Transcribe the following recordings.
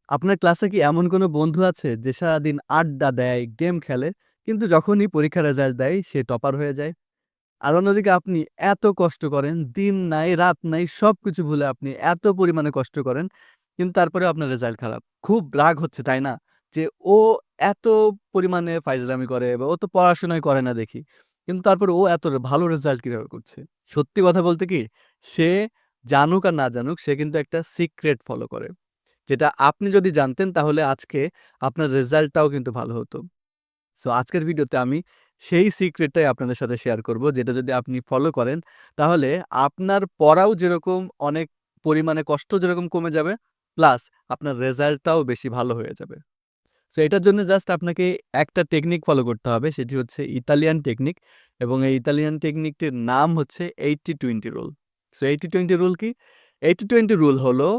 আপনার ক্লাসে কি এমন কোনো বন্ধু আছে যে সারাদিন আড্ডা দেয়, গেম খেলে, কিন্তু যখনই পরীক্ষার রেজাল্ট দেয় সে টপার হয়ে যায়? আর অন্যদিকে আপনি এত কষ্ট করেন, দিন নাই, রাত নাই সবকিছু ভুলে আপনি এত পরিমাণে কষ্ট করেন, কিন্তু তারপরেও আপনার রেজাল্ট খারাপ। খুব রাগ হচ্ছে, তাই না? যে ও এত পরিমাণে ফাইজলামি করে বা ও তো পড়াশোনাই করে না দেখি। কিন্তু তারপরে ও এত ভালো রেজাল্ট কিভাবে করছে? সত্যি কথা বলতে কি, সে জানুক আর না জানুক সে কিন্তু একটা সিক্রেট ফলো করে। যেটা আপনি যদি জানতেন তাহলে আজকে আপনার রেজাল্টটাও কিন্তু ভালো হতো। সো আজকের ভিডিওতে আমি সেই সিক্রেটটাই আপনাদের সাথে শেয়ার করব, যেটা যদি আপনি ফলো করেন তাহলে আপনার পড়াও যেরকম অনেক পরিমাণে কষ্ট যেরকম কমে যাবে, প্লাস আপনার রেজাল্টটাও বেশি ভালো হয়ে যাবে। সো এটার জন্য জাস্ট আপনাকে একটা টেকনিক ফলো করতে হবে, সেটি হচ্ছে ইতালিয়ান টেকনিক। এবং এই ইতালিয়ান টেকনিকটির নাম হচ্ছে 80-20 রুল। সো 80-20 রুল কি? 80-20 রুল হলো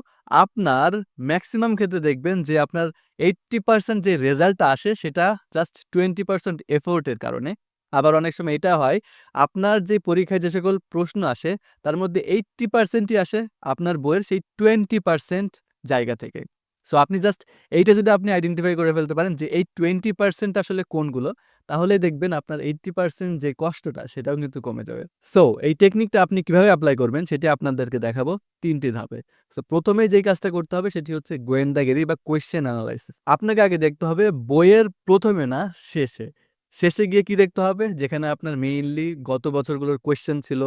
আপনার ম্যাক্সিমাম ক্ষেত্রে দেখবেন যে আপনার 80% যে রেজাল্টটা আসে সেটা জাস্ট 20% এফোর্টের কারণে। আবার অনেক সময় এটা হয়, আপনার যে পরীক্ষায় যে সকল প্রশ্ন আসে তার মধ্যে 80%ই আসে আপনার বইয়ের সেই 20% জায়গা থেকে। সো আপনি জাস্ট এইটা যদি আপনি আইডেন্টিফাই করে ফেলতে পারেন যে এই 20% আসলে কোনগুলো, তাহলেই দেখবেন আপনার 80% যে কষ্টটা সেটাও কিন্তু কমে যাবে। সো এই টেকনিকটা আপনি কিভাবে এপ্লাই করবেন সেটি আপনাদেরকে দেখাবো ৩ টি ধাপে। সো ১ম এই যেই কাজটা করতে হবে সেটি হচ্ছে গোয়েন্দাগিরি বা কোয়েশ্চেন এনালাইসিস। আপনাকে আগে দেখতে হবে বইয়ের ১ম এ না, শেষে। শেষে গিয়ে কি দেখতে হবে? যেখানে আপনার মেইনলি গত বছরগুলোর কোয়েশ্চেন ছিল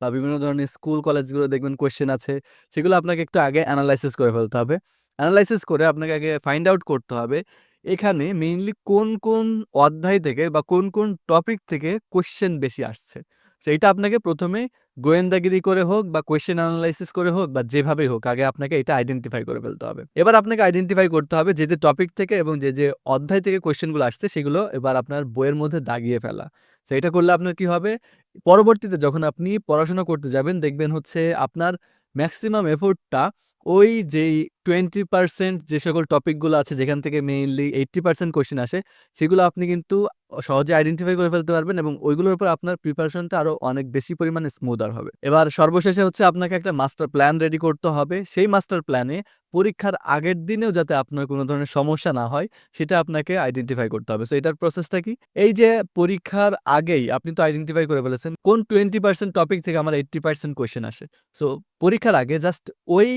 বা বিভিন্ন ধরনের স্কুল কলেজগুলো দেখবেন কোয়েশ্চেন আছে, সেগুলো আপনাকে একটু আগে এনালাইসিস করে ফেলতে হবে। এনালাইসিস করে আপনাকে আগে ফাইন্ড আউট করতে হবে এখানে মেইনলি কোন অধ্যায় থেকে বা কোন টপিক থেকে কোয়েশ্চেন বেশি আসছে। সো এইটা আপনাকে ১ম এ গোয়েন্দাগিরি করে হোক বা কোয়েশ্চেন এনালাইসিস করে হোক বা যেভাবেই হোক আগে আপনাকে এটা আইডেন্টিফাই করে ফেলতে হবে। এবার আপনাকে আইডেন্টিফাই করতে হবে যে টপিক থেকে এবং যে অধ্যায় থেকে কোয়েশ্চেনগুলো আসছে সেগুলো এবার আপনার বইয়ের মধ্যে দাগিয়ে ফেলা। সো এটা করলে আপনার কি হবে? পরবর্তীতে যখন আপনি পড়াশোনা করতে যাবেন দেখবেন হচ্ছে আপনার ম্যাক্সিমাম এফোর্টটা ওই যেই 20% যে সকল টপিকগুলো আছে যেখান থেকে মেইনলি 80% কোয়েশ্চেন আসে, সেগুলো আপনি কিন্তু সহজে আইডেন্টিফাই করে ফেলতে পারবেন এবং ওইগুলোর উপর আপনার প্রিপারেশনটা আরো অনেক বেশি পরিমাণে স্মুদার হবে। এবার সর্বশেষে হচ্ছে আপনাকে একটা মাস্টার প্ল্যান রেডি করতে হবে। সেই মাস্টার প্ল্যানে পরীক্ষার আগের দিনেও যাতে আপনার কোনো ধরনের সমস্যা না হয়, সেটা আপনাকে আইডেন্টিফাই করতে হবে। সো এটার প্রসেসটা কি? এই যে পরীক্ষার আগেই আপনি তো আইডেন্টিফাই করে ফেলেছেন কোন 20% টপিক থেকে আমার 80% কোয়েশ্চেন আসে। সো পরীক্ষার আগে জাস্ট ওই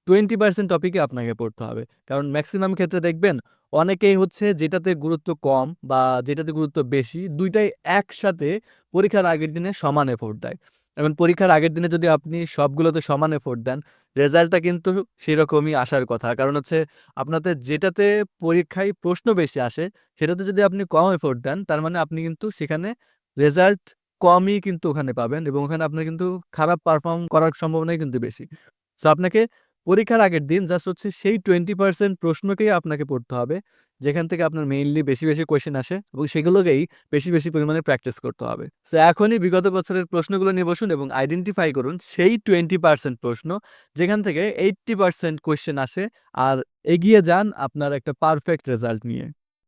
20% টপিকে আপনাকে পড়তে হবে। কারণ মেক্সিমাম ক্ষেত্রে দেখবেন অনেকেই হচ্ছে যেটাতে গুরুত্ব কম বা যেটাতে গুরুত্ব বেশি ২ টাই একসাথে পরীক্ষার আগের দিনে সমান এফোর্ট দেয়। এখন পরীক্ষার আগের দিনে যদি আপনি সবগুলোতে সমান এফোর্ট দেন, রেজাল্টটা কিন্তু সেরকমই আসার কথা। কারণ হচ্ছে আপনাদের যেটাতে পরীক্ষায় প্রশ্ন বেশি আসে, সেটাতে যদি আপনি কম এফোর্ট দেন, তার মানে আপনি কিন্তু সেখানে রেজাল্ট কমই কিন্তু ওখানে পাবেন এবং ওখানে আপনার কিন্তু খারাপ পারফর্ম করার সম্ভাবনাই কিন্তু বেশি। সো আপনাকে পরীক্ষার আগের দিন জাস্ট হচ্ছে সেই 20% প্রশ্নকেই আপনাকে পড়তে হবে, যেখান থেকে আপনার মেইনলি বেশি কোয়েশ্চেন আসে এবং সেগুলোকেই বেশি পরিমাণে প্র্যাকটিস করতে হবে। সো এখনই বিগত বছরের প্রশ্নগুলো নিয়ে বসুন এবং আইডেন্টিফাই করুন সেই 20% প্রশ্ন যেখান থেকে 80% কোয়েশ্চেন আসে আর এগিয়ে যান আপনার একটা পারফেক্ট রেজাল্ট নিয়ে।